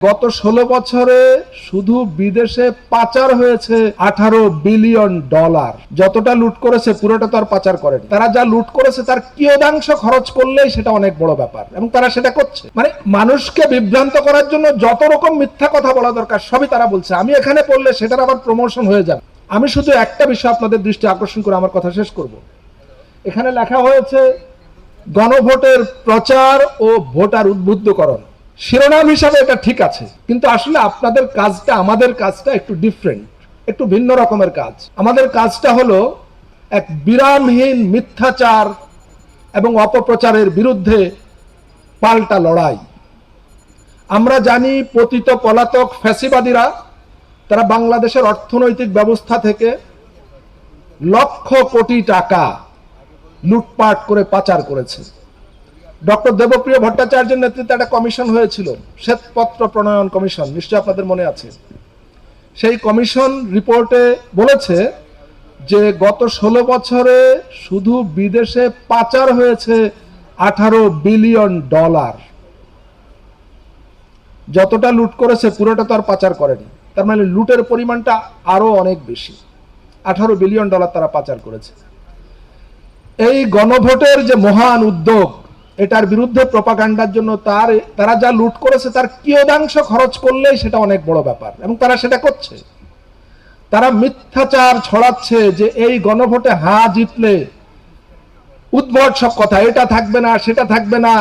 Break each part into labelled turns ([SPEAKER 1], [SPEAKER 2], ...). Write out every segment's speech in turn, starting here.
[SPEAKER 1] গত 16 বছরে শুধু বিদেশে পাচার হয়েছে 18 বিলিয়ন ডলার। যতটা লুট করেছে পুরোটা তো আর পাচার করেনি। তারা যা লুট করেছে তার কিয়দাংশ খরচ করলেই সেটা অনেক বড় ব্যাপার, এবং তারা সেটা করছে। মানে মানুষকে বিভ্রান্ত করার জন্য যত রকম মিথ্যা কথা বলা দরকার সবই তারা বলছে। আমি এখানে বললে সেটার আবার প্রমোশন হয়ে যাবে। আমি শুধু একটা বিষয় আপনাদের দৃষ্টি আকর্ষণ করে আমার কথা শেষ করব। এখানে লেখা হয়েছে গণভোটের প্রচার ও ভোটার উদ্বুদ্ধকরণ। শিরোনাম হিসাবে এটা ঠিক আছে, কিন্তু আসলে আপনাদের কাজটা আমাদের কাজটা একটু ডিফারেন্ট, একটু ভিন্ন রকমের কাজ। আমাদের কাজটা হলো এক বিরামহীন মিথ্যাচার এবং অপপ্রচারের বিরুদ্ধে পাল্টা লড়াই। আমরা জানি পতিত পলাতক ফ্যাসিবাদীরা তারা বাংলাদেশের অর্থনৈতিক ব্যবস্থা থেকে লক্ষ কোটি টাকা লুটপাট করে পাচার করেছে। ডক্টর দেবপ্রিয় ভট্টাচার্যের নেতৃত্বে একটা কমিশন হয়েছিল, শ্বেতপত্র প্রণয়ন কমিশন, নিশ্চয়ই আপনাদের মনে আছে। সেই কমিশন রিপোর্টে বলেছে যে গত 16 বছরে শুধু বিদেশে পাচার হয়েছে 18 বিলিয়ন ডলার। যতটা লুট করেছে পুরোটা তো আর পাচার করেনি, তার মানে লুটের পরিমাণটা আরো অনেক বেশি। 18 বিলিয়ন ডলার তারা পাচার করেছে। এই গণভোটের যে মহান উদ্যোগ, এটার বিরুদ্ধে প্রপাগান্ডার জন্য তারা যা লুট করেছে তার কিয়দাংশ খরচ করলেই সেটা অনেক বড় ব্যাপার, এবং তারা সেটা করছে। তারা মিথ্যাচার ছড়াচ্ছে যে এই গণভোটে হ্যাঁ জিতলে উদ্ভট সব কথা, এটা থাকবে না সেটা থাকবে না।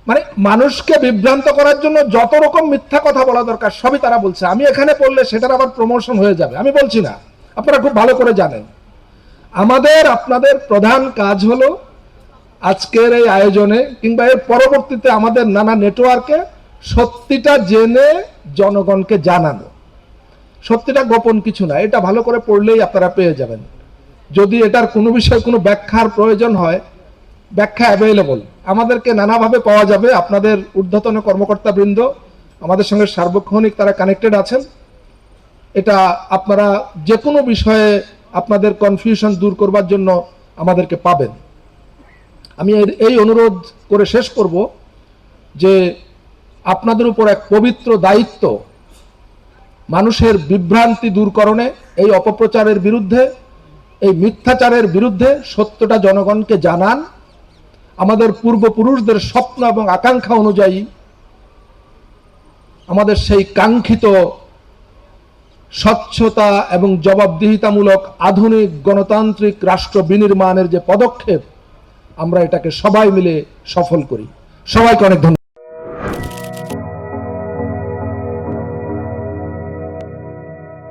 [SPEAKER 1] মানে মানুষকে বিভ্রান্ত করার জন্য যত রকম মিথ্যা কথা বলা দরকার সবই তারা বলছে। আমি এখানে বললে সেটার আবার প্রমোশন হয়ে যাবে। আমি বলছি না, আপনারা খুব ভালো করে জানেন। আমাদের আপনাদের প্রধান কাজ হলো আজকের এই আয়োজনে কিংবা এর পরবর্তীতে আমাদের নানা নেটওয়ার্কে সত্যিটা জেনে জনগণকে জানানো। সত্যিটা গোপন কিছু না, এটা ভালো করে পড়লেই আপনারা পেয়ে যাবেন। যদি এটার কোনো বিষয়ে কোনো ব্যাখ্যার প্রয়োজন হয়, ব্যাখ্যা অ্যাভেলেবল, আমাদেরকে নানাভাবে পাওয়া যাবে। আপনাদের ঊর্ধ্বতন কর্মকর্তা বৃন্দ আমাদের সঙ্গে সার্বক্ষণিক তারা কানেক্টেড আছেন। এটা আপনারা যে কোনো বিষয়ে আপনাদের কনফিউশন দূর করবার জন্য আমাদেরকে পাবেন। আমি এই অনুরোধ করে শেষ করব যে আপনাদের উপর এক পবিত্র দায়িত্ব, মানুষের বিভ্রান্তি দূরকরণে, এই অপপ্রচারের বিরুদ্ধে, এই মিথ্যাচারের বিরুদ্ধে সত্যটা জনগণকে জানান। আমাদের পূর্বপুরুষদের স্বপ্ন এবং আকাঙ্ক্ষা অনুযায়ী আমাদের সেই কাঙ্ক্ষিত স্বচ্ছতা এবং জবাবদিহিতামূলক আধুনিক গণতান্ত্রিক রাষ্ট্র বিনির্মাণের যে পদক্ষেপ, আমরা এটাকে সবাই মিলে সফল করি। সবাইকে অনেক ধন্যবাদ।